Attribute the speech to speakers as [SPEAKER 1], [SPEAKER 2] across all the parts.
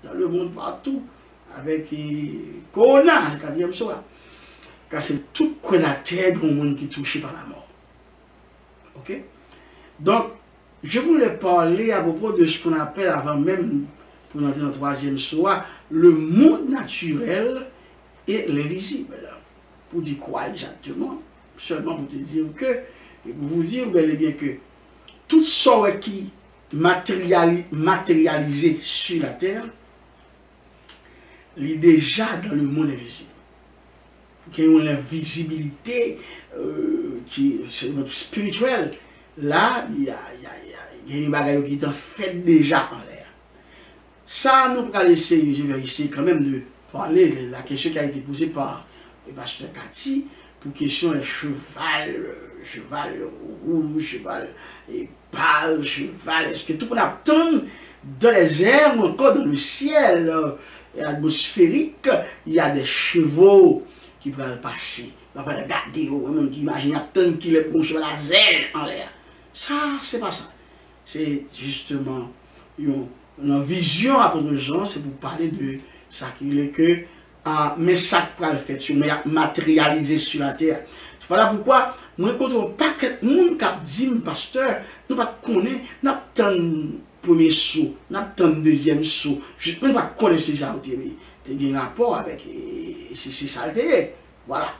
[SPEAKER 1] dans le monde partout, avec Corona, le quatrième soir. Car c'est tout la terre du monde qui est touché par la mort. Ok? Donc, je voulais parler à propos de ce qu'on appelle, avant même, pour entrer dans le troisième soir, le monde naturel et l'invisible. Pour dire quoi exactement? Seulement pour te dire que, et pour vous dire bel et bien que, tout ce qui matérialisé sur la terre, il est déjà dans le monde invisible. Qui a une invisibilité spirituelle. Là, il y a une bagaille qui est en fait déjà en l'air. Ça, nous allons essayer, je vais essayer quand même de parler de la question qui a été posée par le pasteur Cathy, pour question des cheval rouge, cheval pâle, cheval, est-ce que tout le monde attend dans les airs ou encore dans le ciel atmosphérique, il y a des chevaux qui peuvent passer. On va regarder, on imagine attendre qu'il est bon cheval à zèle en l'air. Ça, c'est pas ça. C'est justement une vision à propos de gens, c'est pour parler de ça qu'il est que mais ça peut le faire sur matérialiser sur la terre. Voilà pourquoi nous ne comptons pas que nous dit pasteur, nous ne connaissons pas le premier saut, nous ne connaissons pas le deuxième saut. Nous ne connaissons pas ça. C'est un rapport avec ça. Voilà.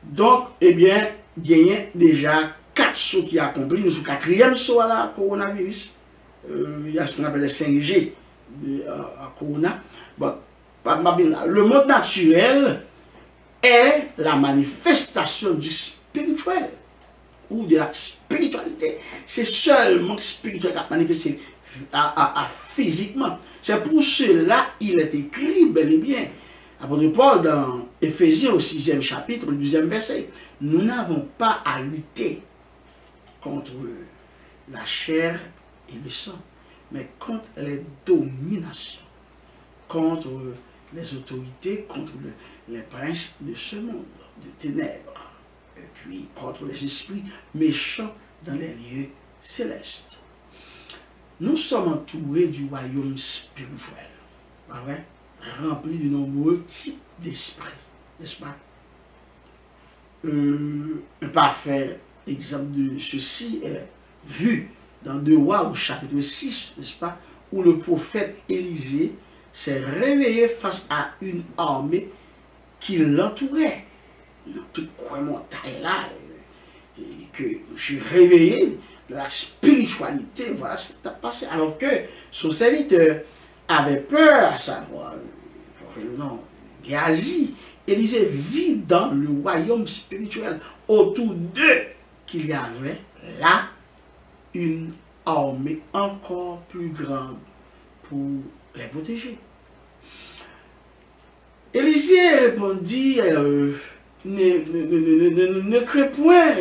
[SPEAKER 1] Donc, eh bien, il y a déjà 4 sauts qui accomplis. Nous sommes au 4e saut à la coronavirus. Il y a ce qu'on appelle le 5G à Corona. Bon, le monde naturel est la manifestation du spirituel ou de la spiritualité. C'est seulement spirituel qui a manifesté physiquement. C'est pour cela qu'il est écrit bel et bien. Apôtre Paul dans Éphésiens au 6e chapitre, le 12e verset. Nous n'avons pas à lutter contre la chair et le sang, mais contre les dominations, contre les autorités, contre les princes de ce monde, de ténèbres, et puis contre les esprits méchants dans les lieux célestes. Nous sommes entourés du royaume spirituel, rempli de nombreux types d'esprits, n'est-ce pas? Un parfait exemple de ceci est vu dans 2 Rois au chapitre 6, n'est-ce pas, où le prophète Élisée s'est réveillé face à une armée qui l'entourait. Dans toute montagne là, que je suis réveillé de la spiritualité, voilà ce qui a passé. Alors que son serviteur avait peur à savoir, le nom Géasi, Élisée vit dans le royaume spirituel autour d'eux qu'il y avait là une armée encore plus grande pour les protéger. Élisée répondit, ne crains point,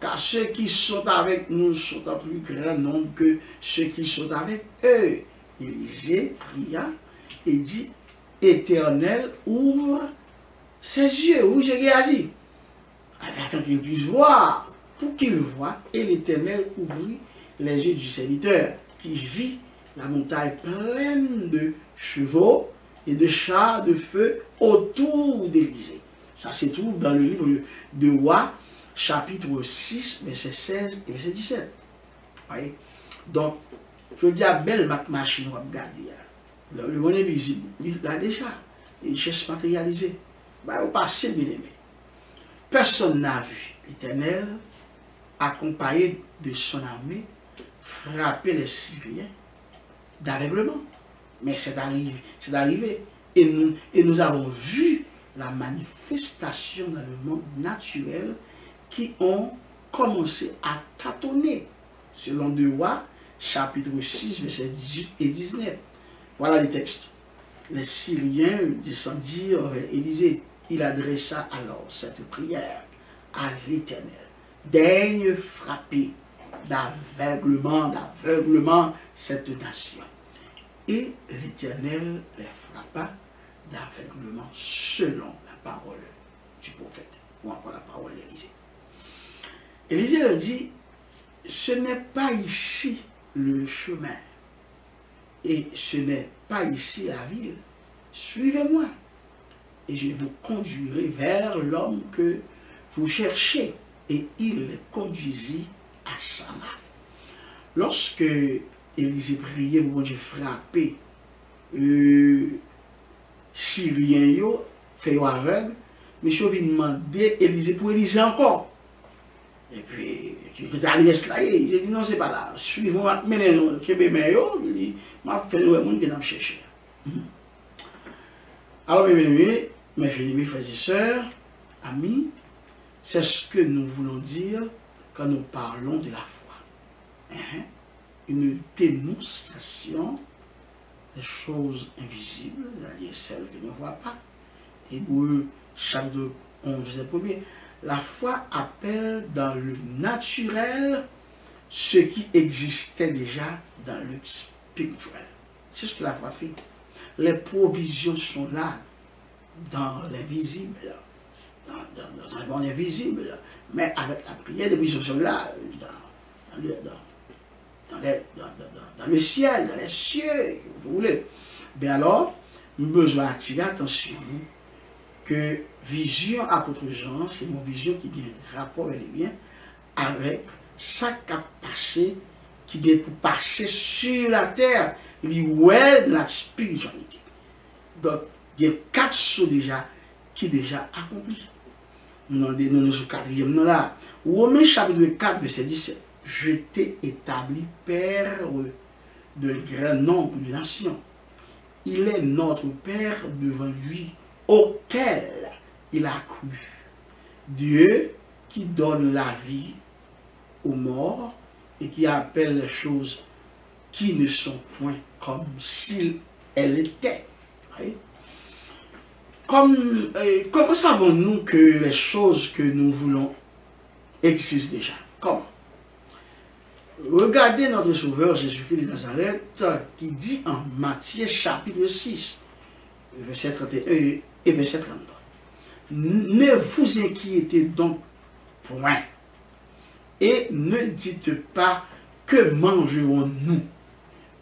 [SPEAKER 1] car ceux qui sont avec nous sont en plus grand nombre que ceux qui sont avec eux. Élisée pria et dit, Éternel, ouvre ses yeux, ouvre Géasi, afin qu'il puisse voir, pour qu'il voie, et l'Éternel ouvrit les yeux du serviteur, qui vit la montagne pleine de chevaux et de chars de feu autour d'Élisée. Ça se trouve dans le livre de Rois, chapitre 6, verset 16 et verset 17. Voyez? Donc, je dis à belle machine, on va regarder. Le monde invisible, il l'a déjà. Il cherche matérialisé. Au passé, bien aimé. Personne n'a vu l'Éternel accompagné de son armée frapper les Syriens d'aveuglement. Mais c'est arrivé. Et nous avons vu la manifestation dans le monde naturel qui ont commencé à tâtonner. Selon 2 Rois, chapitre 6, versets 18 et 19. Voilà les textes. Les Syriens descendirent vers Élisée. Il adressa alors cette prière à l'Éternel. Daigne frapper d'aveuglement cette nation. Et l'Éternel les frappa d'aveuglement selon la parole du prophète, ou encore la parole d'Élisée. Élisée leur dit, ce n'est pas ici le chemin, et ce n'est pas ici la ville. Suivez-moi, et je vous conduirai vers l'homme que vous cherchez. Et il les conduisit à Sama. Lorsque Élisée priait pour Dieu frapper Syrien, yo, fait aveugle, monsieur vient demander Élisée pour Élisée encore. Et puis, il est allé esclayer. Il a dit non, c'est pas là. Suivons-moi, menez-nous, Kébéméo, il dit, m'a fait le monde qui n'a pas cherché. Alors, mes frères et sœurs, amis, c'est ce que nous voulons dire quand nous parlons de la foi. Une démonstration des choses invisibles, c'est-à-dire celles que nous ne voyons pas. Hébreux, chapitre 11, verset 1er. La foi appelle dans le naturel ce qui existait déjà dans le spirituel. C'est ce que la foi fait. Les provisions sont là, dans l'invisible, dans le monde invisible, mais avec la prière, les provisions sont là, dans le ciel, dans les cieux, vous voulez. Bien alors, nous avons besoin d'attirer l'attention que vision apôtre Jean, c'est mon vision qui a un rapport avec ça qui a passé, qui vient pour passer sur la terre, l'ouest de la spiritualité. Donc, il y a 4 choses déjà qui déjà accomplis. Nous sommes au 4e là. Romains chapitre 4, verset 17. Je t'ai établi père de grand nombre de nations. Il est notre Père devant lui, auquel il a cru. Dieu qui donne la vie aux morts et qui appelle les choses qui ne sont point comme si elles étaient. Oui? Comment savons-nous que les choses que nous voulons existent déjà? Comment? Regardez notre Sauveur Jésus-Christ de Nazareth qui dit en Matthieu chapitre 6, verset 31 et verset 33. Ne vous inquiétez donc point et ne dites pas que mangerons-nous,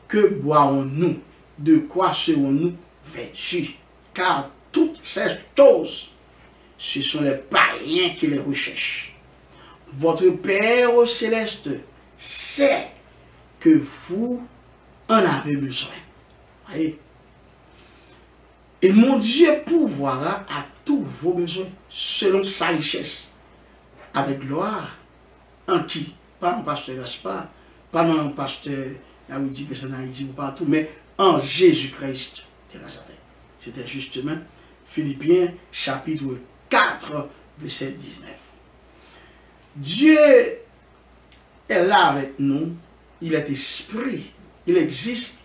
[SPEAKER 1] que boirons-nous, de quoi serons-nous vêtus, car toutes ces choses, ce sont les païens qui les recherchent. Votre Père céleste sait que vous en avez besoin. Voyez? Et mon Dieu pourvoira à tous vos besoins selon sa richesse, avec gloire, en qui? Pas en pasteur Gaspard, pas en pasteur Yaoudi, personne Haïti ou partout, mais en Jésus-Christ de Nazareth. C'était justement Philippiens chapitre 4, verset 19. Dieu est là avec nous, il est esprit, il existe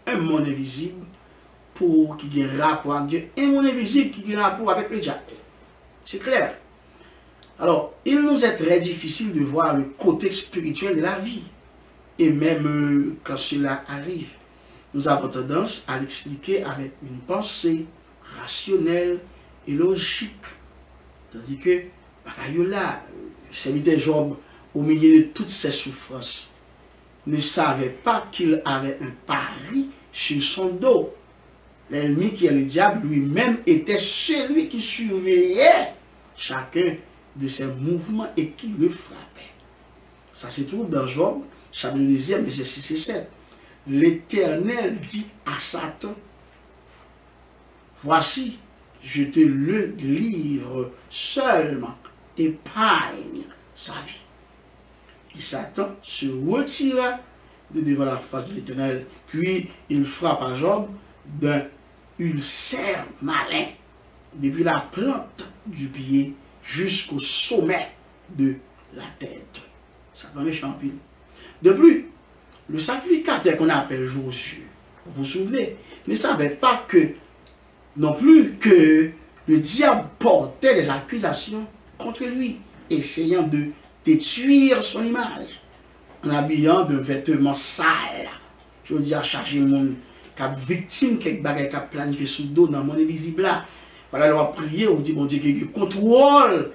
[SPEAKER 1] un monde invisible pour qui ait un rapport avec Dieu, et un monde invisible qui a un rapport avec le diable. C'est clair. Alors, il nous est très difficile de voir le côté spirituel de la vie, et même quand cela arrive, nous avons tendance à l'expliquer avec une pensée rationnelle et logique. Tandis que, là, le serviteur Job, au milieu de toutes ses souffrances, ne savait pas qu'il avait un pari sur son dos. L'ennemi qui est le diable lui-même était celui qui surveillait chacun de ses mouvements et qui le frappait. Ça se trouve dans Job, chapitre 2, verset 6 et 7. L'Éternel dit à Satan, voici, je te le livre seulement, épargne sa vie. Et Satan se retira de devant la face de l'Éternel, puis il frappa Job d'un ulcère malin, depuis la plante du pied jusqu'au sommet de la tête. Satan méchant pile. De plus, le sacrificateur qu'on appelle Josué, vous vous souvenez, ne savait pas que, non plus que le diable portait des accusations contre lui, essayant de détruire son image, en habillant de vêtements sales. Je veux dire, charger mon cap victime, quelque bagaille qui a planifié sous le dos dans mon invisible là. Voilà, on va prier, on dit, bon Dieu, qu'il contrôle,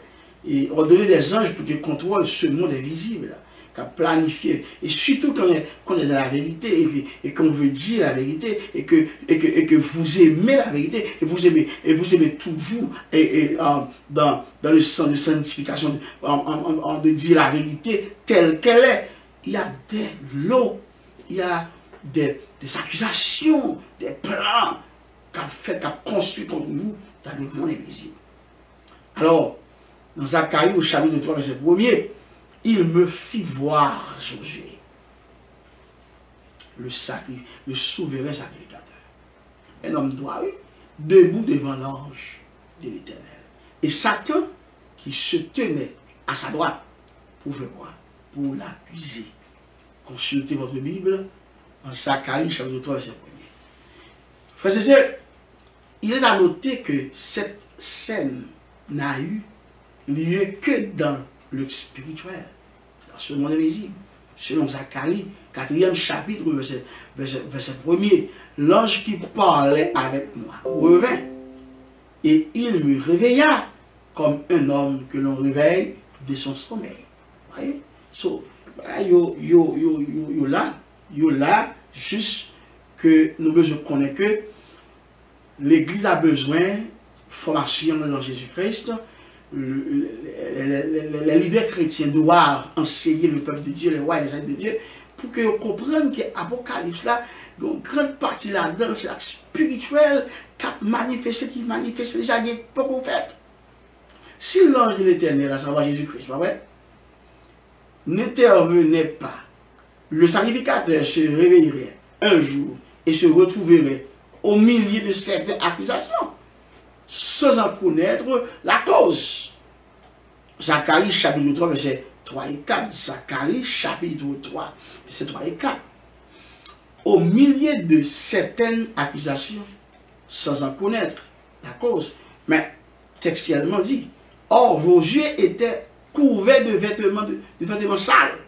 [SPEAKER 1] et on donne des anges pour qu'il contrôle ce monde invisible. qu'a planifié. Et surtout quand on est dans la vérité et qu'on veut dire la vérité et que vous aimez la vérité et vous aimez toujours dans le sens de sanctification de dire la vérité telle qu'elle est. Il y a des lots, il y a des accusations, des plans qu'a construit contre vous dans le monde invisible. Alors, dans Zacharie au chapitre 3, verset 1er, il me fit voir Josué, le souverain sacrificateur. Un homme droit, debout devant l'ange de l'Éternel. Et Satan, qui se tenait à sa droite, pour faire quoi? Pour l'accuser. Consultez votre Bible en Zacharie, chapitre 3, verset 1er. Frères et sœurs, il est à noter que cette scène n'a eu lieu que dans le spirituel, dans ce monde invisible. Selon Zacharie, 4e chapitre, verset 1er, l'ange qui parlait avec moi revint et il me réveilla comme un homme que l'on réveille de son sommeil. Vous voyez? So, yo là, juste que nous devons connaître que l'Église a besoin de formation dans Jésus-Christ. Les leaders chrétiens doivent enseigner le peuple de Dieu, les rois et les êtres de Dieu, pour que vous compreniez que l'Apocalypse, là, une grande partie là-dedans, c'est spirituel, qui manifeste déjà, il y a peu qu'on fait. Si l'ange de l'Éternel, à savoir Jésus-Christ, pas vrai, n'intervenait pas, le sacrificateur se réveillerait un jour et se retrouverait au milieu de certaines accusations, sans en connaître la cause. Zacharie chapitre 3, verset 3 et 4. Zacharie chapitre 3, verset 3 et 4. Au milieu de certaines accusations, sans en connaître la cause, mais textuellement dit, or vos yeux étaient couverts de vêtements sales.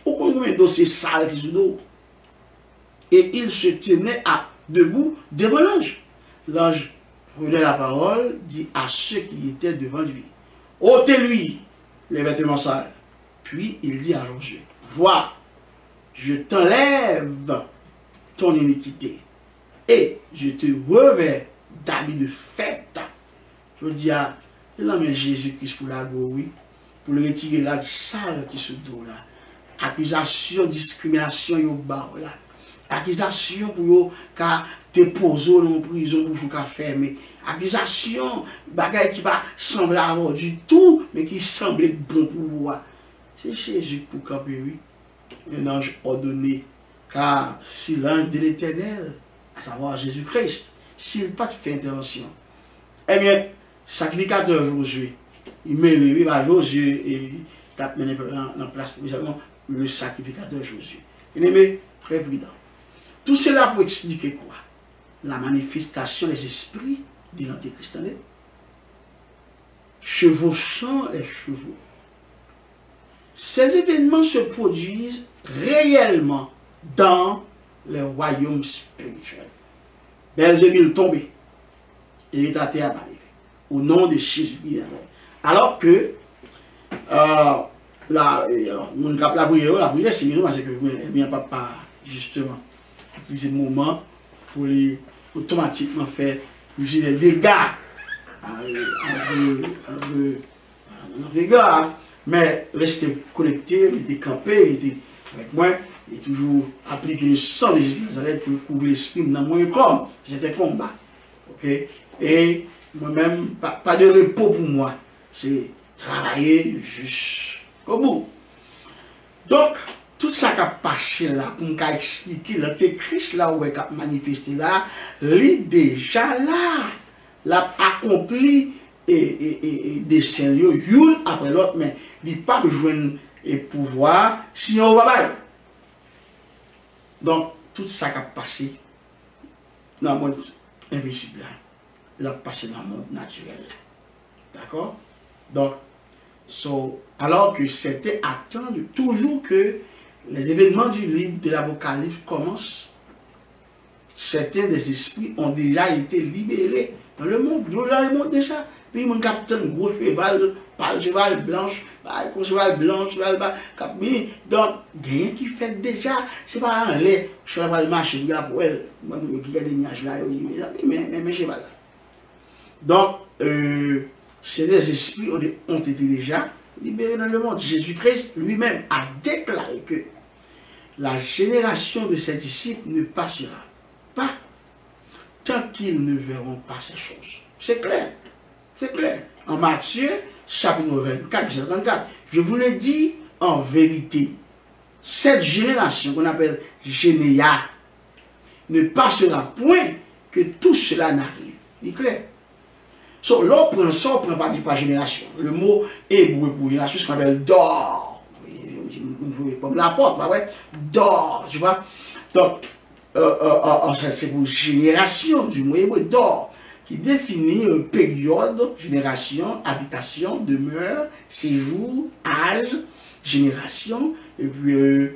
[SPEAKER 1] Aucun dossier sale qui se dos. Et il se tenait debout devant l'ange. L'ange prenait la parole, dit à ceux qui étaient devant lui, ôtez-lui les vêtements sales. Puis il dit à Josué, vois, je t'enlève ton iniquité et je te revêts d'habits de fête. Je dis à l'homme Jésus-Christ pour la go, oui, pour le retirer la sale qui se dos là. Accusation, discrimination, yo ba là. Accusation pour te poser en prison pour vous fermer. Accusation, bagay qui va sembler avoir du tout, mais qui semble bon pour vous. C'est Jésus pour camper, oui. Un ange ordonné. Car si l'ange de l'Éternel, à savoir Jésus-Christ, s'il n'a pas fait intervention, eh bien, sacrificateur Josué, il met levé par Josué et il a mené en place spécialement le sacrificateur Josué. Bien-aimé, très prudent. Tout cela pour expliquer quoi? La manifestation des esprits de l'Antéchrist, chevauchant les chevaux. Ces événements se produisent réellement dans les royaumes spirituels. Belzébul tombé, et il est à terre au nom de Jésus. Alors que la prière, c'est mieux parce que il n'y a pas justement utiliser le moment pour les automatiquement faire bouger les dégâts. Mais rester connecté, rester campé, rester avec moi, et toujours appliquer le sang de Jésus pour couvrir l'esprit dans mon corps. C'était combat. Ok? Et moi-même, pas de repos pour moi. C'est travailler jusqu'au bout. Donc, tout ça qui a passé là, pour nous expliquer, l'Antéchrist là, où il a manifesté là, il est déjà là. L'a accompli et des scénarios, une après l'autre, mais il n'a pas besoin de pouvoir, sinon on va pas. Donc, tout ça qui a passé dans le monde invisible là, il a passé dans le monde naturel là. D'accord? Donc, alors que c'était attendu toujours que les événements du livre de l'Apocalypse commencent certains des esprits ont déjà été libérés dans le monde. Dans le monde déjà. Puis, mon capitaine, gros cheval, pas le cheval blanche, pas le cheval blanc, cheval bas, donc, rien qui fait déjà, c'est pas un lait, cheval va marcher, il y a pour elle, qui a des nuages là, mais cheval là. Donc, ces esprits ont été déjà libérés dans le monde. Jésus-Christ lui-même a déclaré que la génération de ses disciples ne passera pas tant qu'ils ne verront pas ces choses. C'est clair. C'est clair. En Matthieu, chapitre 24, verset 34, je vous l'ai dit en vérité, cette génération qu'on appelle Généa ne passera point que tout cela n'arrive. C'est clair. So, l'on prend ça, on prend pas par génération. Le mot hébreu pour génération, ce qu'on appelle d'or. Comme la porte, ouais, d'or, tu vois. Donc, c'est pour génération du mot hébreu d'or, qui définit période, génération, habitation, demeure, séjour, âge, génération, et puis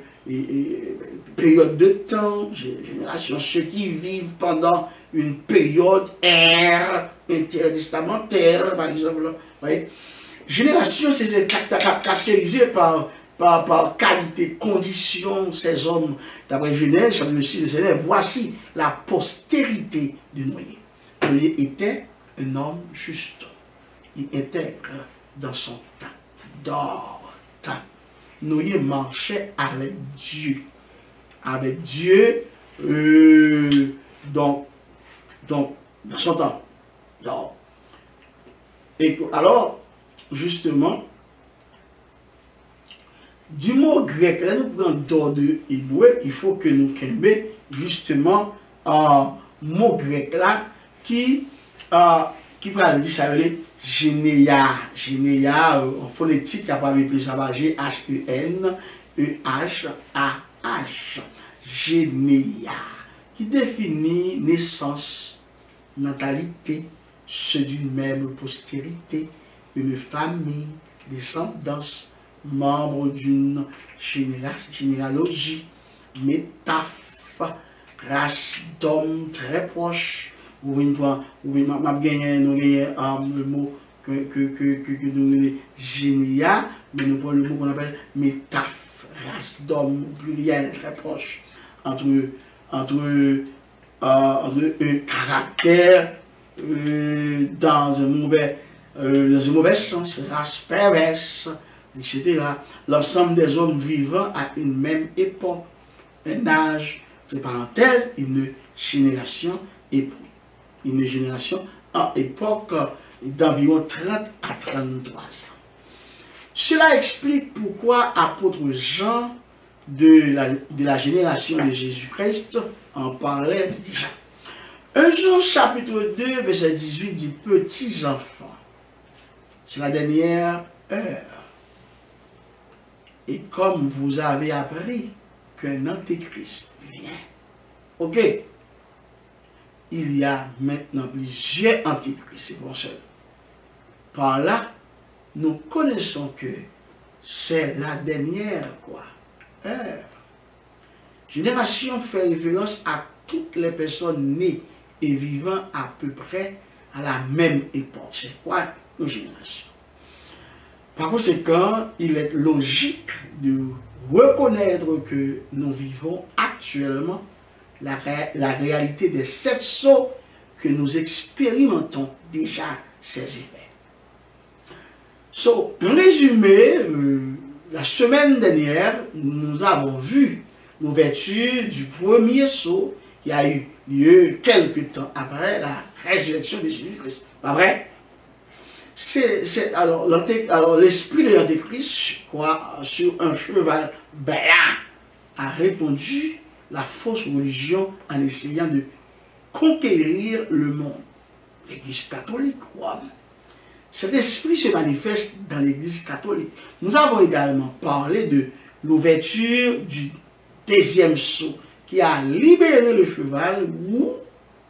[SPEAKER 1] période de temps, génération, ceux qui vivent pendant une période, ère, intertestamentaire, par exemple. Voyez? Génération, c'est caractérisé par qualité, condition, ces hommes. D'après Genèse, chapitre 6 de Genèse, voici la postérité de Noé. Noé était un homme juste. Il était dans son temps, d'or, temps. Noé marchait avec Dieu. Avec Dieu, donc, dans son temps. Donc, et alors, justement, du mot grec, là nous prenons d'or de hébreu, il faut que nous prenions justement un mot grec là qui parle de ça, Généa. Généa, en phonétique, il a pas appelé ça G-H-E-N-E-H-A-H. Généa, qui définit naissance, natalité, ceux d'une même postérité, une famille, descendance, membre d'une généalogie, métaphe, race d'hommes très proche. Oui, nous gagnons le mot que nous avons généa, mais nous prenons le mot qu'on appelle métaphe, race d'hommes, pluriel très proche, entre un caractère dans un mauvais sens, race perverse, etc. L'ensemble des hommes vivant à une même époque, un âge, entre parenthèses, une génération en époque d'environ 30 à 33 ans. Cela explique pourquoi apôtre Jean de la génération de Jésus-Christ en parlait déjà. 1 Jean chapitre 2, verset 18 dit « Petits enfants, c'est la dernière heure. Et comme vous avez appris qu'un antéchrist vient. » Ok. Il y a maintenant plusieurs antéchrists, c'est bon seul. Par là, nous connaissons que c'est la dernière heure. Génération fait référence à toutes les personnes nées et vivant à peu près à la même époque. C'est quoi une génération? Par conséquent, il est logique de reconnaître que nous vivons actuellement la réalité des 7 sauts que nous expérimentons déjà ces effets. So, en résumé, la semaine dernière, nous avons vu l'ouverture du premier saut qui a eu lieu quelques temps après la résurrection de Jésus-Christ. Pas vrai? Alors l'esprit de l'Antéchrist, sur un cheval blanc, a répondu la fausse religion en essayant de conquérir le monde. L'Église catholique, quoi. Cet esprit se manifeste dans l'Église catholique. Nous avons également parlé de l'ouverture du deuxième sceau qui a libéré le cheval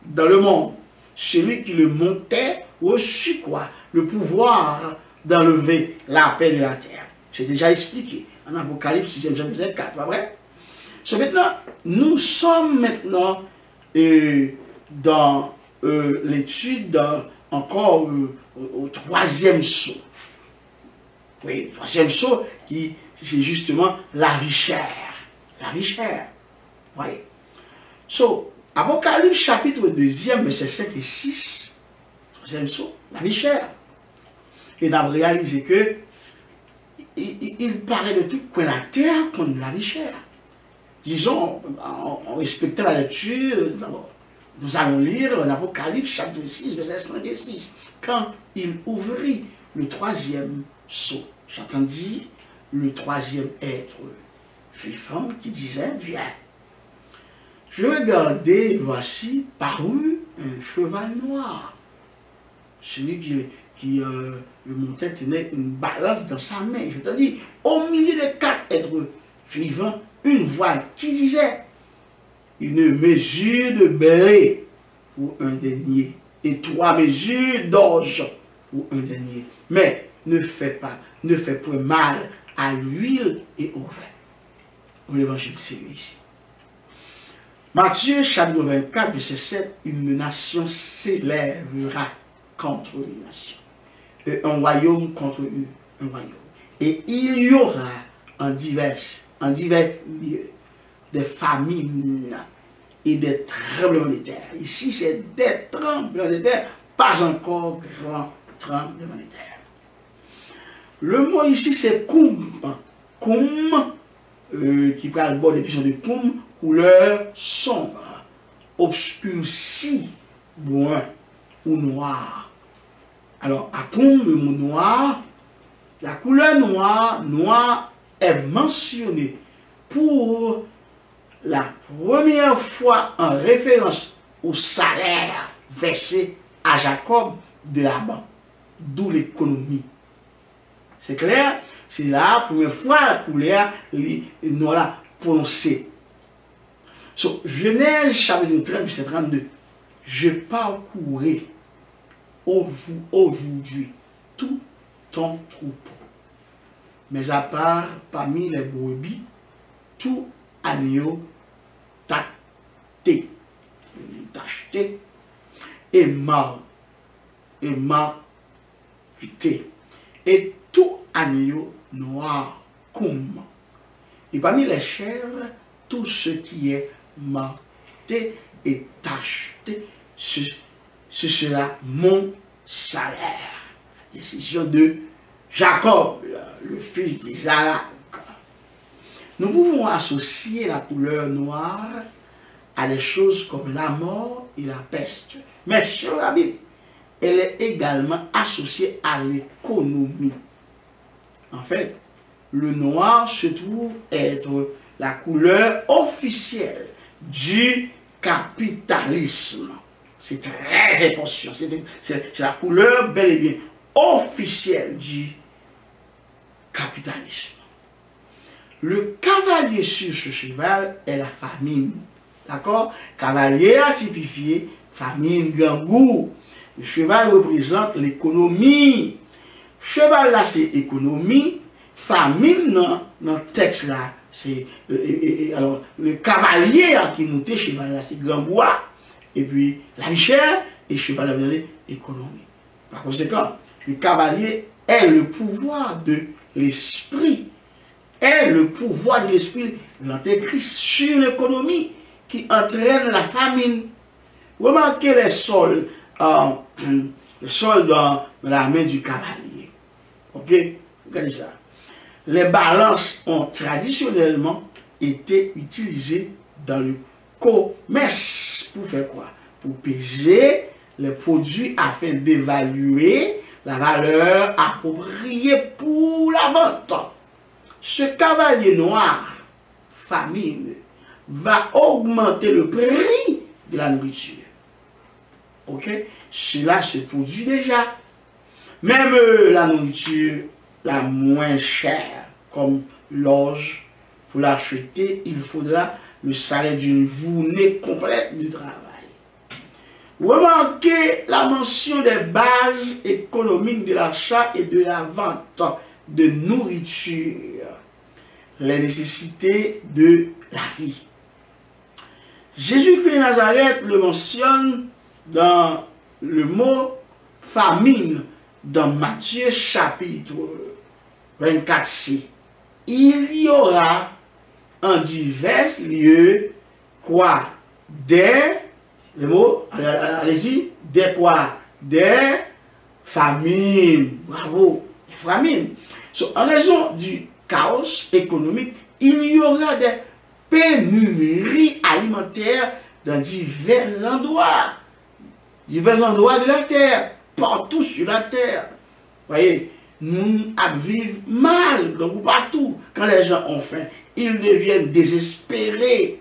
[SPEAKER 1] dans le monde. Celui qui le montait reçut quoi? Le pouvoir d'enlever la paix de la terre. C'est déjà expliqué en Apocalypse 6e chapitre 4, pas vrai? Maintenant, nous sommes maintenant dans l'étude encore au troisième saut. Oui, le troisième saut, c'est justement la vie chère. La vie chère. Oui. So, Apocalypse chapitre 2, verset 5 et 6, troisième saut, la vie chère. Et on a réalisé que il paraît de tout coin la terre comme la vie chère. Disons, en respectant la lecture, nous allons lire l'Apocalypse chapitre 6, verset 5 et 6. Quand il ouvrit le troisième sceau, j'entendis le troisième être vivant qui disait, viens. Je regardais, voici, parut un cheval noir. Celui qui le montait tenait une balance dans sa main. Je te dis, au milieu des quatre êtres vivants, une voix qui disait, une mesure de blé pour un denier et 3 mesures d'orge pour un denier. Mais ne fais point mal à l'huile et au vin. L'évangile, c'est ici. Matthieu chapitre 24, verset 7, une nation s'élèvera contre une nation, et un royaume contre un royaume. Et il y aura en divers lieux des famines et des tremblements de terre. Ici, c'est des tremblements de terre, pas encore grands tremblements de terre. Le mot ici, c'est koum. Koum, qui parle bon des questions de koum, couleur sombre, obscurci, brun ou noir. Alors, à koum, le mot noir, la couleur noire est mentionnée pour la première fois en référence au salaire versé à Jacob de Laban, d'où l'économie. C'est clair? C'est la première fois la couleur noire prononcée. So, Genèse chapitre 30, verset 32. Je parcourais aujourd'hui tout ton troupeau, mais à part parmi les brebis, tout agneau tacheté et marqué, et tout agneau noir comme. Et parmi les chèvres, tout ce qui est marqué et tacheté, ce sera mon salaire. Décision de Jacob, le fils d'Isaac. Nous pouvons associer la couleur noire à des choses comme la mort et la peste. Mais sur la Bible, elle est également associée à l'économie. En fait, le noir se trouve être la couleur officielle du capitalisme. C'est très important. C'est la couleur bel et bien officielle du capitalisme. Le cavalier sur ce cheval est la famine. D'accord? Cavalier a typifié famine, gangou. Le cheval représente l'économie. Cheval là, c'est économie. Famine, dans le texte là, c'est. Alors, le cavalier qui montait cheval là, c'est gangouа. Et puis, la vie chère, et cheval là, c'est économie. Par conséquent, le cavalier est le pouvoir de l'esprit. Est le pouvoir de l'esprit, l'antéchrist sur l'économie qui entraîne la famine. Remarquez les sols dans la main du cavalier. Ok? Regardez ça. Les balances ont traditionnellement été utilisées dans le commerce. Pour faire quoi? Pour peser les produits afin d'évaluer la valeur appropriée pour la vente. Ce cavalier noir, famine, va augmenter le prix de la nourriture. Ok? Cela se produit déjà. Même la nourriture la moins chère, comme l'orge, pour l'acheter, il faudra le salaire d'une journée complète de travail. Remarquez la mention des bases économiques de l'achat et de la vente de nourriture, les nécessités de la vie. Jésus-Christ de Nazareth le mentionne dans le mot famine dans Matthieu chapitre 24c. Il y aura en divers lieux quoi? Le mot, allez-y, des quoi? Des famines. Bravo, des famines. En raison du chaos économique, il y aura des pénuries alimentaires dans divers endroits de la terre, partout sur la terre. Vous voyez, nous vivons mal, donc partout. Quand les gens ont faim, ils deviennent désespérés.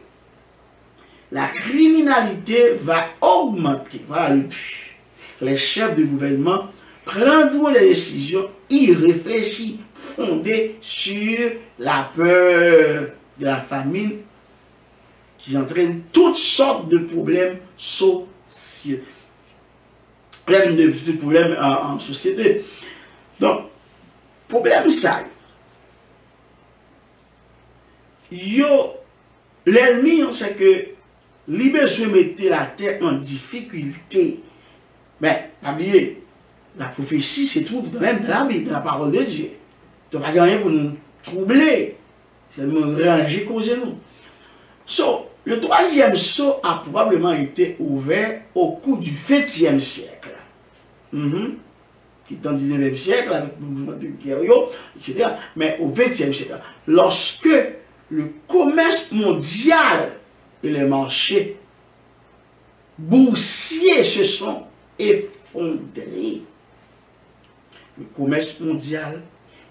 [SPEAKER 1] La criminalité va augmenter. Voilà le but. Les chefs de gouvernement prendront des décisions irréfléchies, fondées sur la peur de la famine qui entraîne toutes sortes de problèmes sociaux. De problèmes en société. Donc, problème ça. L'ennemi, c'est que l'Ibé se mettait la terre en difficulté. Mais, oubliez, la prophétie se trouve même dans la Bible, dans la parole de Dieu. Donc, il n'y a rien pour nous troubler. C'est nous ranger, causer nous. Le troisième sceau a probablement été ouvert au cours du XXe siècle. Qui est dans le 19e siècle, avec le mouvement de Guerriot, etc. Mais au XXe siècle, lorsque le commerce mondial et les marchés boursiers se sont effondrés. Le commerce mondial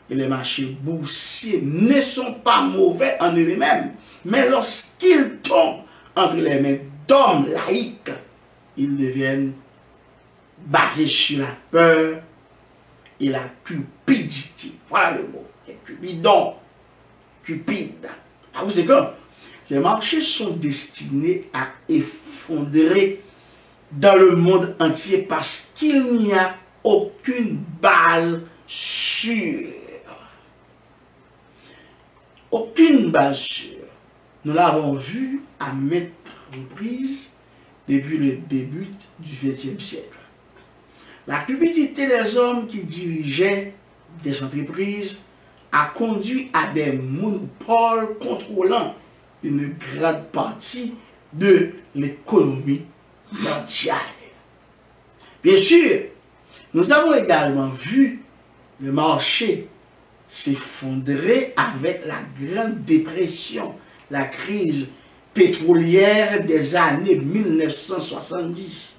[SPEAKER 1] et les marchés boursiers ne sont pas mauvais en eux-mêmes, mais lorsqu'ils tombent entre les mains d'hommes laïcs, ils deviennent basés sur la peur et la cupidité. Voilà le mot. Et cupidon, cupide. Ah, vous savez quoi? Les marchés sont destinés à effondrer dans le monde entier parce qu'il n'y a aucune base sûre. Aucune base sûre. Nous l'avons vu à maintes reprises depuis le début du XXe siècle. La cupidité des hommes qui dirigeaient des entreprises a conduit à des monopoles contrôlant une grande partie de l'économie mondiale. Bien sûr, nous avons également vu le marché s'effondrer avec la Grande Dépression, la crise pétrolière des années 1970.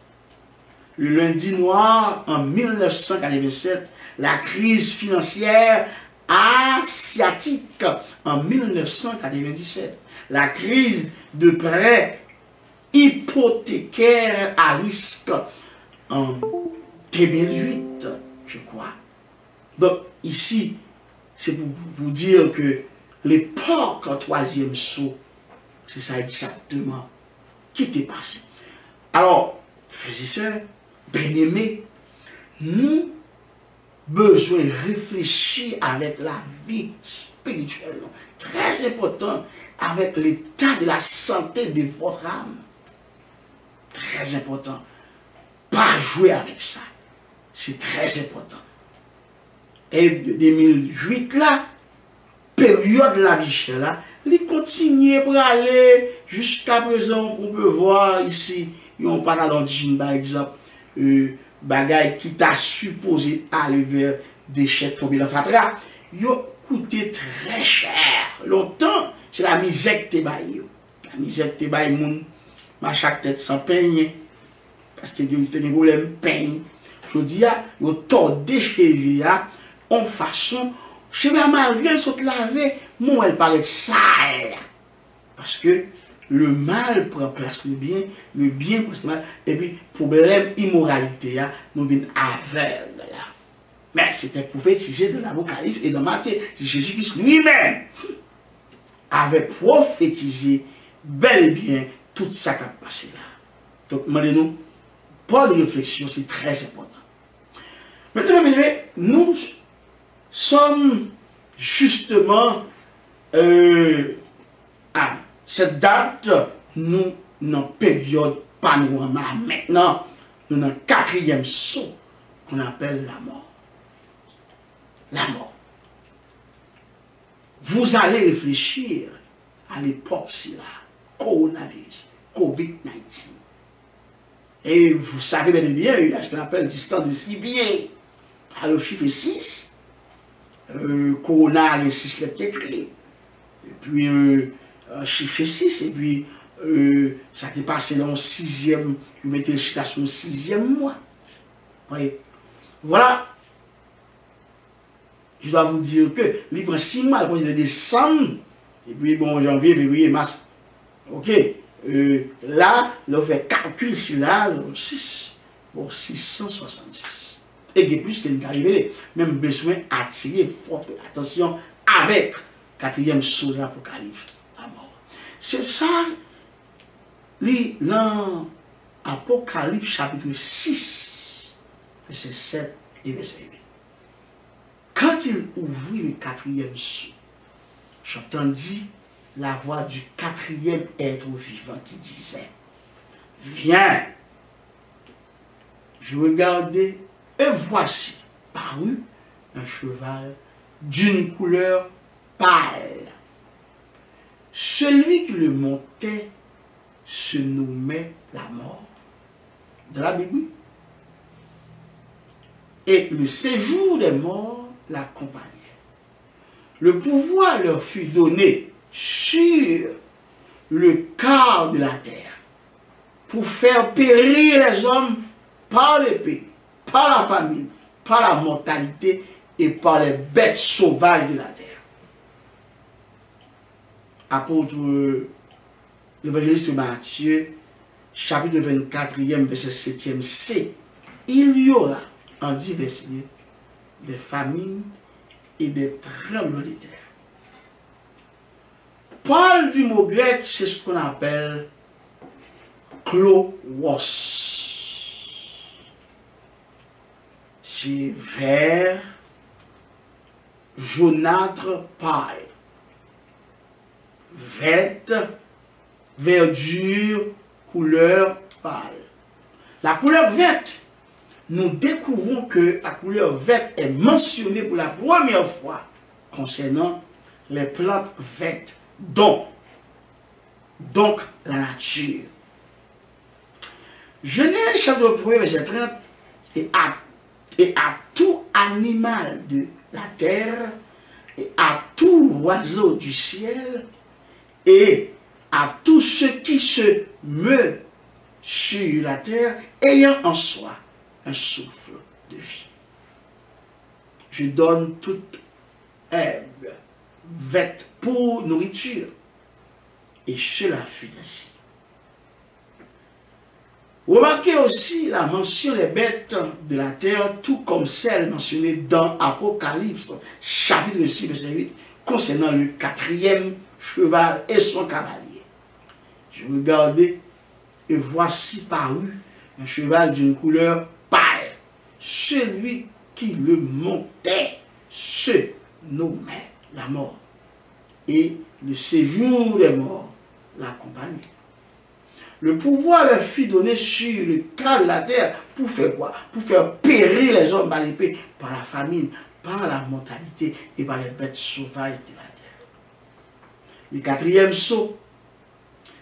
[SPEAKER 1] Le lundi noir en 1987, la crise financière asiatique en 1997, la crise de prêts hypothécaires à risque en 2008, je crois. Donc ici, c'est pour vous dire que l'époque en troisième saut, c'est ça exactement qui était passé. Alors, frères et sœurs, bien-aimés, nous besoin de réfléchir avec la vie spirituelle. Très important, avec l'état de la santé de votre âme. Très important. Pas jouer avec ça. C'est très important. Et de 2008 là, période de la vie chère là, il continue pour aller jusqu'à présent. On peut voir ici, on parle dans le jean par exemple, bagay qui t'a supposé aller vers des chèques tombés dans fatra, yo coûté très cher. Longtemps, c'est la misère que t'es baillé. La misère que t'es baillé, moun, ma chaque tête sans peigner. Parce que yo te des problèmes peigne. Je dis, yo tordé cheveux, en façon, cheveux malgré sont lavé, mon elle paraît sale. Parce que le mal prend place le bien prend place le mal, et puis, problème immoralité, nous venons aveugle là. Mais c'était prophétisé dans l'Apocalypse et dans Matthieu. Jésus-Christ lui-même avait prophétisé bel et bien tout ça qui a passé là. Donc, demandez-nous, pour les réflexions, c'est très important. Maintenant, nous sommes justement à cette date, nous dans période panorama. Maintenant, nous dans le quatrième saut qu'on appelle la mort. La mort. Vous allez réfléchir à l'époque, c'est là, coronavirus, COVID-19. Et vous savez bien, il y a ce qu'on appelle distance de 6 pieds. Alors, le chiffre est 6. Corona, il y a 6 lettres écrites. Et puis, chiffre 6. Et puis, ça t'est passé dans le 6e, vous mettez le chiffre sur le 6e mois. Voyez. Voilà. Je dois vous dire que, il prend 6 mois, il de décembre. Et puis, bon, janvier, février, mars. Ok. Là, on fait calcul si là, 6. Bon, 666. Et il y a plus qu'il arrivé, même besoin d'attirer votre attention avec quatrième source de l'Apocalypse, la mort. C'est ça, l'Apocalypse chapitre 6, verset 7 et verset 8. Quand il ouvrit le quatrième sceau, j'entendis la voix du quatrième être vivant qui disait, viens. Je regardais et voici parut un cheval d'une couleur pâle. Celui qui le montait se nommait la mort. Dans la Bible. Et le séjour des morts l'accompagnait. Le pouvoir leur fut donné sur le quart de la terre pour faire périr les hommes par l'épée, par la famine, par la mortalité et par les bêtes sauvages de la terre. Apôtre l'évangéliste Matthieu, chapitre 24e, verset 7e C. Il y aura en divers lieux des famines et des tremblements de terre. Parle du mot grec, c'est ce qu'on appelle klouos. C'est vert, jaunâtre, pâle. Verte, verdure, couleur pâle. La couleur verte, nous découvrons que la couleur verte est mentionnée pour la première fois concernant les plantes vertes, donc la nature. Genèse chapitre 1, verset 30, et à tout animal de la terre, et à tout oiseau du ciel, et à tout ce qui se meut sur la terre, ayant en soi un souffle de vie. Je donne toute herbe verte pour nourriture, et cela fut ainsi. Remarquez aussi la mention des bêtes de la terre, tout comme celle mentionnée dans Apocalypse, chapitre 6, verset 8, concernant le quatrième cheval et son cavalier. Je regardais, et voici paru un cheval d'une couleur pâle. Celui qui le montait se nommait la mort. Et le séjour des morts l'accompagnait. Le pouvoir leur fut donné sur le cas de la terre pour faire quoi? Pour faire périr les hommes par l'épée, par la famine, par la mortalité et par les bêtes sauvages de la terre. Le quatrième sceau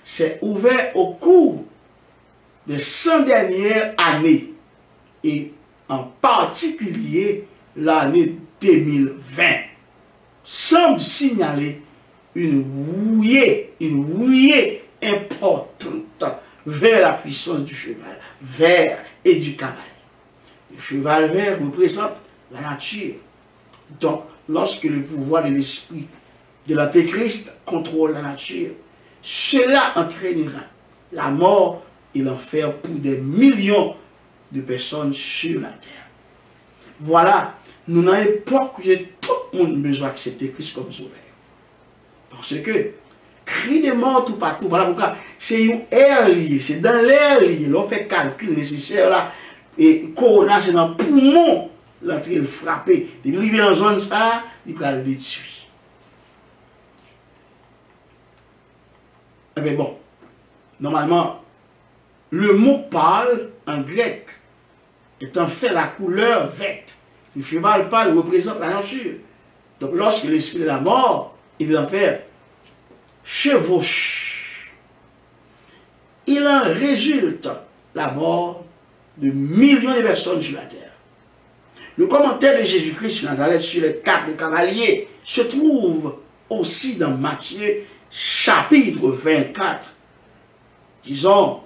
[SPEAKER 1] s'est ouvert au cours des 100 dernières années et en particulier l'année 2020 semble signaler une rouillée importante vers la puissance du cheval vert et du cavalier. Le cheval vert représente la nature. Donc, lorsque le pouvoir de l'esprit de l'Antéchrist contrôle la nature, cela entraînera la mort et l'enfer pour des millions de personnes sur la terre. Voilà, nous n'avons pas que tout le monde a besoin d'accepter Christ comme sauveur. Parce que cri de mort tout partout. Voilà pourquoi c'est une air lié, c'est dans l'air lié. L'on fait calcul nécessaire là. Et Corona, c'est dans le poumon. L'entrée est frappée. Il arrive dans la zone ça, il va le détruire. Mais bon, Normalement, le mot pâle en grec est en fait la couleur verte. Le cheval pâle représente la nature. Donc lorsque l'esprit de la mort, il en fait chevauche. Il en résulte la mort de millions de personnes sur la terre. Le commentaire de Jésus-Christ sur Nazareth sur les 4 cavaliers se trouve aussi dans Matthieu chapitre 24, disons,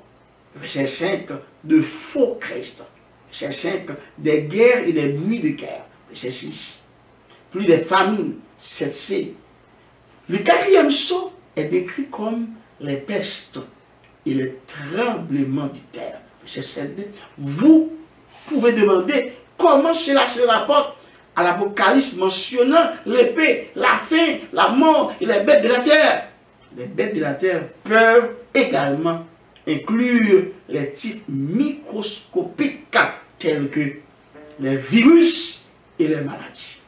[SPEAKER 1] verset 5, de faux Christ. Verset 5, des guerres et des bruits de guerre. Verset 6, plus des famines. 7c. Le 4e sceau est décrit comme les pestes et les tremblements de terre. Verset 7. Vous pouvez demander comment cela se rapporte à l'Apocalypse mentionnant l'épée, la faim, la mort et les bêtes de la terre. Les bêtes de la terre peuvent également inclure les types microscopiques tels que les virus et les maladies.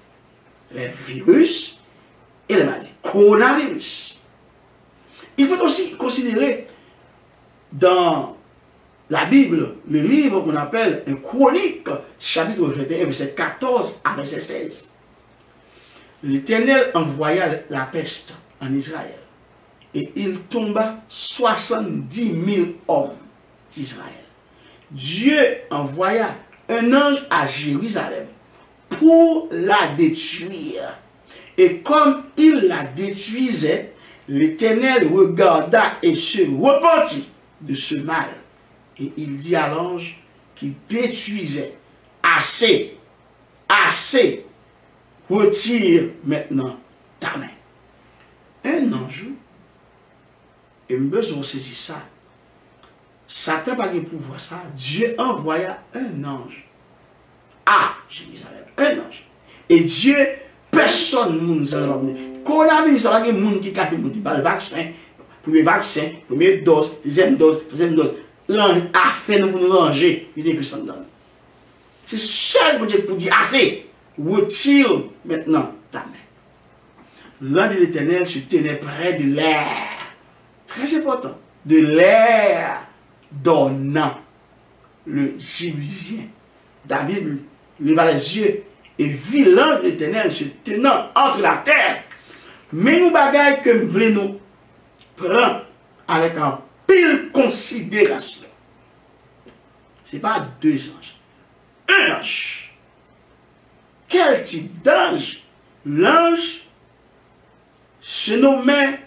[SPEAKER 1] Les virus et les maladies. Coronavirus. Il faut aussi considérer dans la Bible, le livre qu'on appelle un Chronique, chapitre 21, verset 14 à verset 16. L'Éternel envoya la peste en Israël et il tomba 70 000 hommes d'Israël. Dieu envoya un ange à Jérusalem pour la détruire. Et comme il la détruisait, l'Éternel regarda et se repentit de ce mal. Et il dit à l'ange qui détruisait, assez, assez, retire maintenant ta main. Un ange, et besoin de saisir ça. Satan n'a pas de pouvoir ça. Dieu envoya un ange à Jérusalem. Un ange. Et Dieu, personne ne nous a ramené. Coronavirus, ça va y avoir des gens qui ont le vaccin, premier vaccin, première dose, deuxième dose, troisième dose. L'ange a fait nous ranger, il dit que ça donne. C'est seul pour Dieu pour dire assez, retire maintenant ta main. L'ange de l'Éternel se tenait près de l'air. Très important. De l'air donnant. Le Jébusien. David leva les yeux et vit l'ange de l'Éternel se tenant entre la terre. Mais nous bagaille que nous voulons prendre avec un pile considération. Ce n'est pas 2 anges. Un ange. Quel type d'ange? L'ange se nommait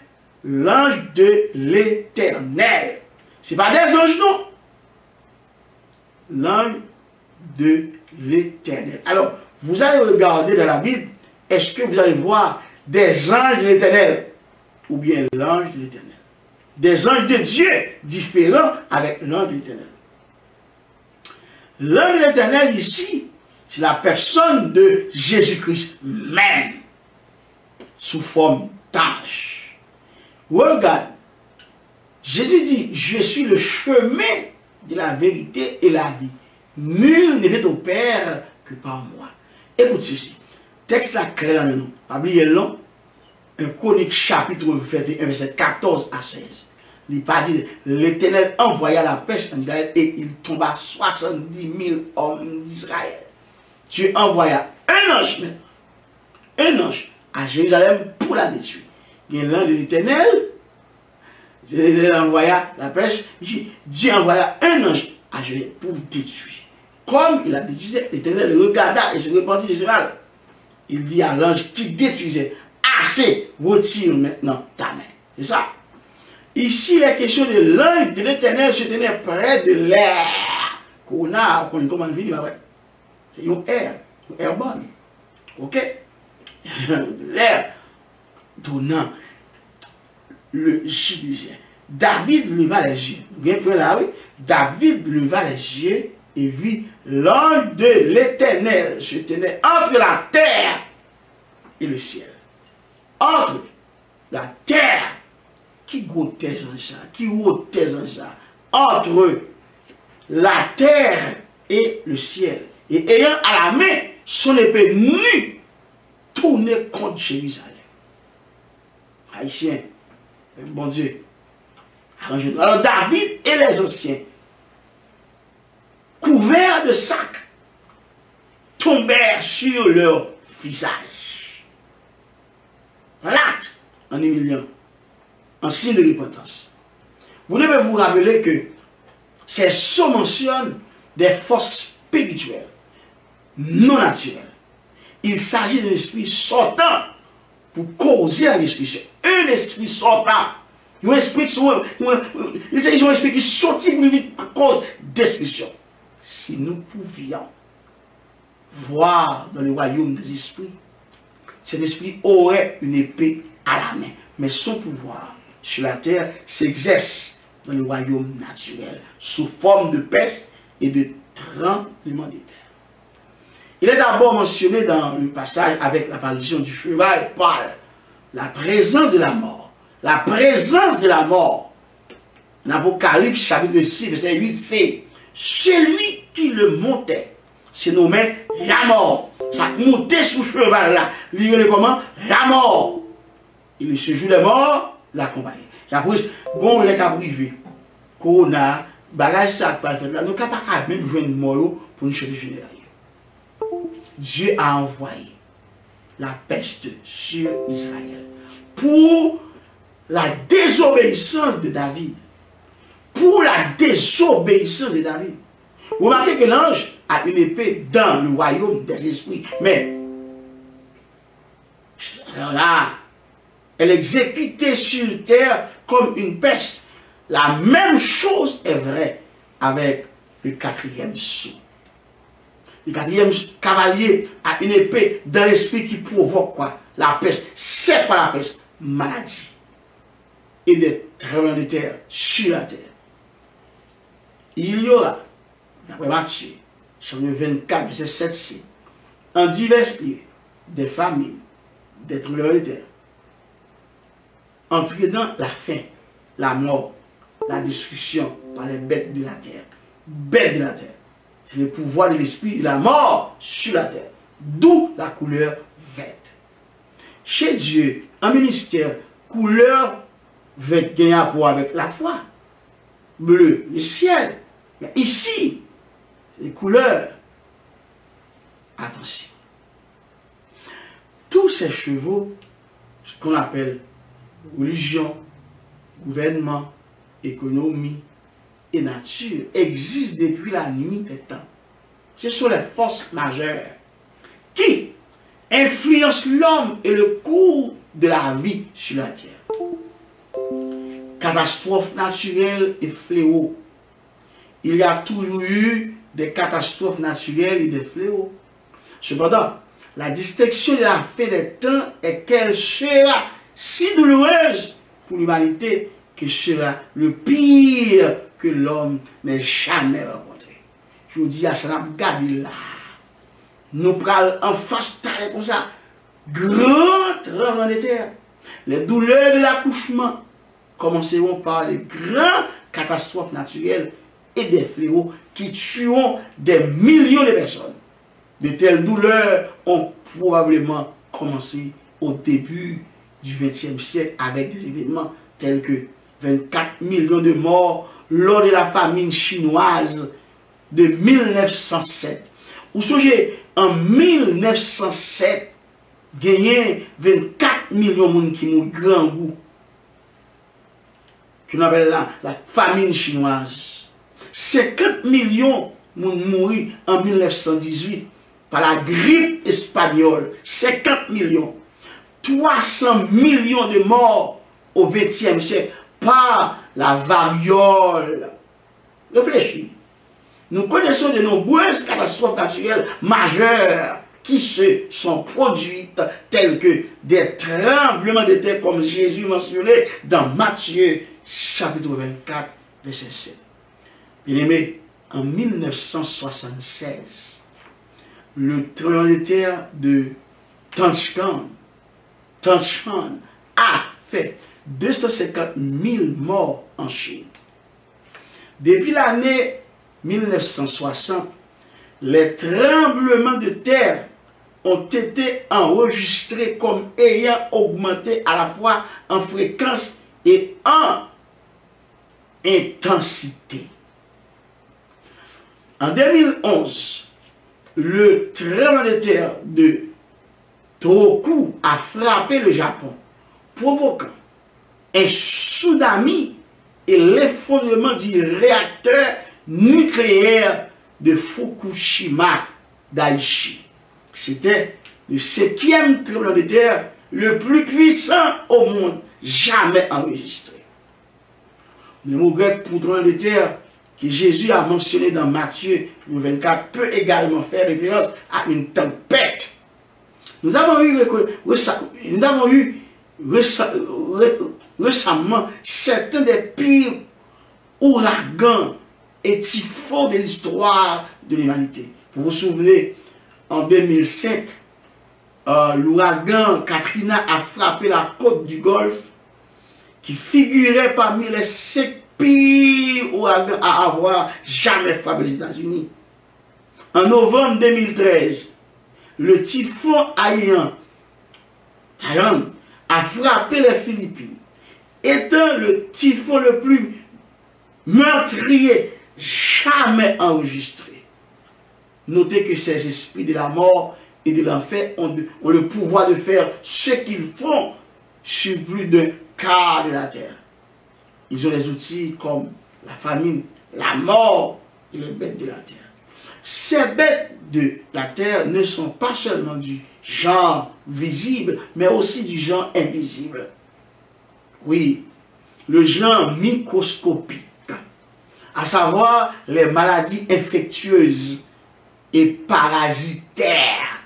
[SPEAKER 1] l'ange de l'Éternel. Ce n'est pas des anges, non. L'ange de l'Éternel. Alors, vous allez regarder dans la Bible, est-ce que vous allez voir des anges de l'Éternel ou bien l'ange de l'Éternel? Des anges de Dieu différents avec l'ange de l'Éternel. L'ange de l'Éternel ici, c'est la personne de Jésus-Christ même, sous forme d'ange. Regarde, Jésus dit, je suis le chemin de la vérité et la vie. Nul ne vient au Père que par moi. Écoute ceci, texte là clair dans nous, pas oublier long, un Chronique chapitre 21, verset 14 à 16. Il pas dit, l'Éternel envoya la peste en Israël et il tomba 70 000 hommes d'Israël. Dieu envoya un ange maintenant, un ange à Jérusalem pour la détruire. Il y a l'ange de l'Éternel, Dieu envoya la peste, ici, Dieu envoya un ange à Jérusalem pour détruire. Comme il a détruit, l'Éternel regarda et se repentit de ce mal. Il dit à l'ange qui détruisait, assez, retire maintenant ta main. C'est ça. Ici, la question de l'ange de l'Éternel se tenait près de l'air. Qu'on a, qu'on commence à vivre après. C'est une air bonne. Ok? L'air donnant le Jébusien. David leva les yeux. Bien plus là, oui. David leva les yeux et vit l'ange de l'Éternel se tenait entre la terre et le ciel. Entre la terre qui goûtait en ça, qui ôtait en ça, entre la terre et le ciel, et ayant à la main son épée nue, tournée contre Jérusalem. Haïtien, bon Dieu, Alors David et les anciens, couverts de sacs, tombèrent sur leur visage. L'acte en humiliant, en signe de repentance. Vous devez vous rappeler que ces sons mentionnent des forces spirituelles, non naturelles. Il s'agit d'un esprit sortant pour causer la destruction. Un esprit sortant. Un esprit qui sont un esprit qui sortit plus vite à cause de destruction. Si nous pouvions voir dans le royaume des esprits, cet esprit aurait une épée à la main. Mais son pouvoir sur la terre s'exerce dans le royaume naturel, sous forme de peste et de tremblement de terre. Il est d'abord mentionné dans le passage avec l'apparition du cheval par la présence de la mort. La présence de la mort. En Apocalypse chapitre 6, verset 8, c'est celui qui le montait se nommait la mort. Ça montait sous cheval là. Lire comment? La mort. Et le séjour des morts l'accompagne. J'approuve, bon, les cas privés, qu'on a, bagage ça, pas fait là, nous n'avons pas même jouer une mort pour nous chercher funérailles. Dieu a envoyé la peste sur Israël pour la désobéissance de David. Pour la désobéissance de David. Vous remarquez que l'ange a une épée dans le royaume des esprits. Mais, alors là, elle exécutait sur terre comme une peste. La même chose est vraie avec le quatrième sceau. Le quatrième cavalier a une épée dans l'esprit qui provoque quoi? La peste. C'est pas la peste, maladie. Et des tremblements de terre sur la terre. Il y aura, d'après Matthieu, chapitre 24, verset 7c, en divers lieux, des famines, des tremblements de terre, entraînant la faim, la mort, la destruction par les bêtes de la terre. Bêtes de la terre. C'est le pouvoir de l'esprit et la mort sur la terre. D'où la couleur verte. Chez Dieu, en ministère, couleur verte gagne rapport avec la foi. Bleu, le ciel. Mais ici, les couleurs. Attention. Tous ces chevaux, ce qu'on appelle religion, gouvernement, économie et nature, existent depuis la nuit des temps. Ce sont les forces majeures qui influencent l'homme et le cours de la vie sur la terre. Catastrophes naturelles et fléaux. Il y a toujours eu des catastrophes naturelles et des fléaux. Cependant, la distinction de la fin des temps est qu'elle sera si douloureuse pour l'humanité que sera le pire que l'homme n'ait jamais rencontré. Je vous dis à ça, regardez là. Nous prenons en face comme ça. Grand tremblement de terre. Les douleurs de l'accouchement commenceront par les grandes catastrophes naturelles et des fléaux qui tueront des millions de personnes. De telles douleurs ont probablement commencé au début du XXe siècle avec des événements tels que 24 millions de morts lors de la famine chinoise de 1907. Vous songez, en 1907, gagné 24 millions de gens qui mourent grand goût. Qu'on appelle la famine chinoise. 50 millions de gens mourent en 1918 par la grippe espagnole. 50 millions. 300 millions de morts au XXe siècle par la variole. Réfléchis. Nous connaissons de nombreuses catastrophes naturelles majeures qui se sont produites, telles que des tremblements de terre, comme Jésus mentionnait dans Matthieu chapitre 24, verset 7. Bien-aimé, en 1976, le tremblement de terre de Tangshan a fait 250 000 morts en Chine. Depuis l'année 1960, les tremblements de terre ont été enregistrés comme ayant augmenté à la fois en fréquence et en intensité. En 2011, le tremblement de terre de Tohoku a frappé le Japon, provoquant un tsunami et l'effondrement du réacteur nucléaire de Fukushima Daiichi. C'était le 7e tremblement de terre le plus puissant au monde jamais enregistré. Le mot grec pour tremblement de terre que Jésus a mentionné dans Matthieu 24 peut également faire référence à une tempête. Nous avons eu récemment certains des pires ouragans et typhons de l'histoire de l'humanité. Vous vous souvenez, en 2005, l'ouragan Katrina a frappé la côte du Golfe, qui figurait parmi les 5 pires ouragans à avoir jamais frappé les États-Unis. En novembre 2013, le typhon Haiyan a frappé les Philippines, étant le typhon le plus meurtrier jamais enregistré. Notez que ces esprits de la mort et de l'enfer ont le pouvoir de faire ce qu'ils font sur plus d'un quart de la terre. Ils ont des outils comme la famine, la mort et les bêtes de la terre. Ces bêtes de la terre ne sont pas seulement du genre visible, mais aussi du genre invisible. Oui, le genre microscopique, à savoir les maladies infectieuses et parasitaires.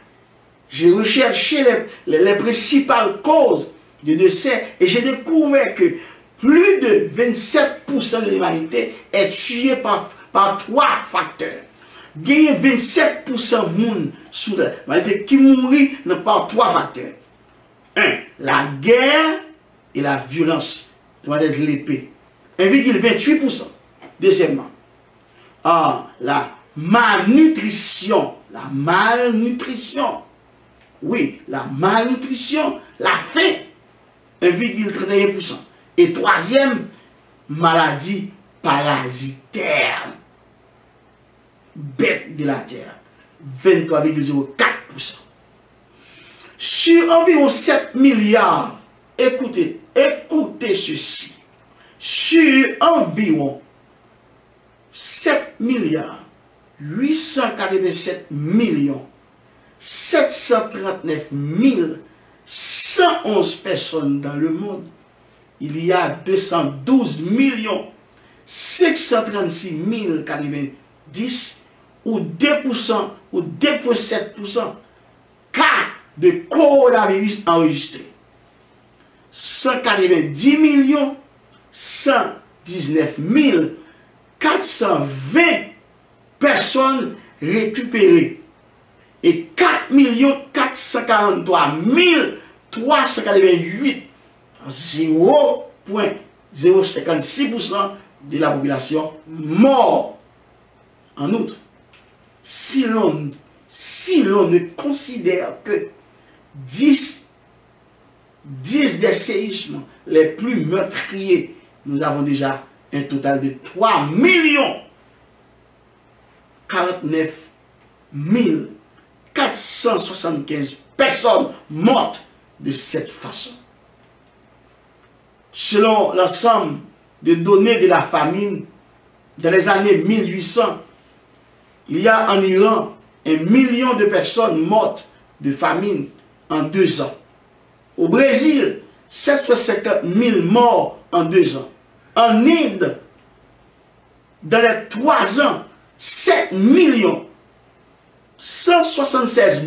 [SPEAKER 1] J'ai recherché les principales causes de décès et j'ai découvert que plus de 27% de l'humanité est tuée par 3 facteurs. Il y a 27% de monde sous l'humanité qui mourit par 3 facteurs. 1. La guerre et la violence. Ça va être l'épée. 1,28%. Deuxièmement, la malnutrition. La malnutrition. Oui, la malnutrition, la faim. 1,31%. Et troisième, maladie parasitaire. Bête de la terre. 23,04%. Sur environ 7 milliards, écoutez ceci. Sur environ 7 milliards 887 millions 739 111 personnes dans le monde, il y a 212 536 090 ou 2% ou 2,7% cas de coronavirus enregistrés. 190 119 420 personnes récupérées et 4 443 388, 0,056% de la population morte. En outre, si l'on ne considère que 10 des séismes les plus meurtriers, nous avons déjà un total de 3 049 475 personnes mortes de cette façon. Selon l'ensemble des données de la famine, dans les années 1800, il y a en Iran 1 million de personnes mortes de famine en 2 ans. Au Brésil, 750 000 morts en 2 ans. En Inde, dans les 3 ans, 7 176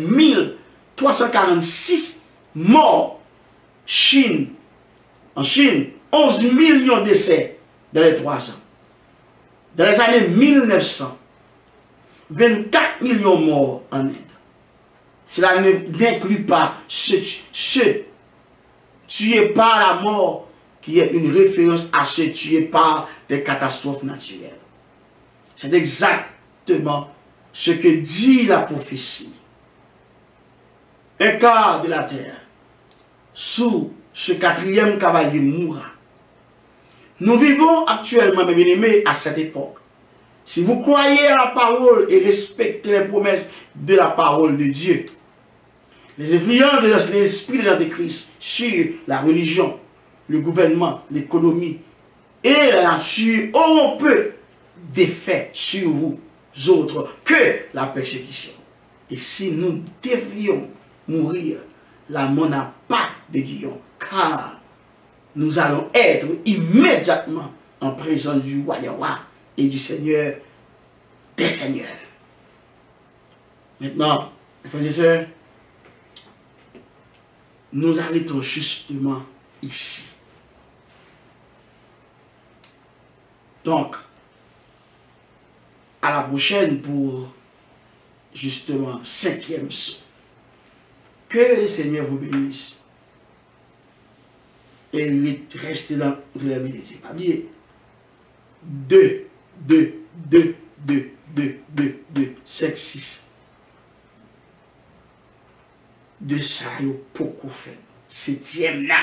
[SPEAKER 1] 346 morts. En Chine, 11 millions de décès dans les 3 ans. Dans les années 1900, 24 millions morts en Inde. Cela n'inclut pas ceux tués par la mort, qui est une référence à ceux tués par des catastrophes naturelles. C'est exactement ce que dit la prophétie. Un quart de la terre, sous ce 4e cavalier mourra. Nous vivons actuellement, mes bien-aimés, à cette époque. Si vous croyez à la parole et respectez les promesses de la parole de Dieu, les influences de l'esprit de l'Antéchrist sur la religion, le gouvernement, l'économie et la nature auront peu d'effet sur vous autres que la persécution. Et si nous devions mourir, la mort n'a pas de guillon, car nous allons être immédiatement en présence du roi des rois et du Seigneur des seigneurs. Maintenant, mes frères et sœurs, nous arrêtons justement ici. Donc, à la prochaine pour justement 5e saut. Que le Seigneur vous bénisse. Et restez dans la méditation. Pas oublier. 2, 5, 6. De ça, il y a beaucoup fait. 7e là.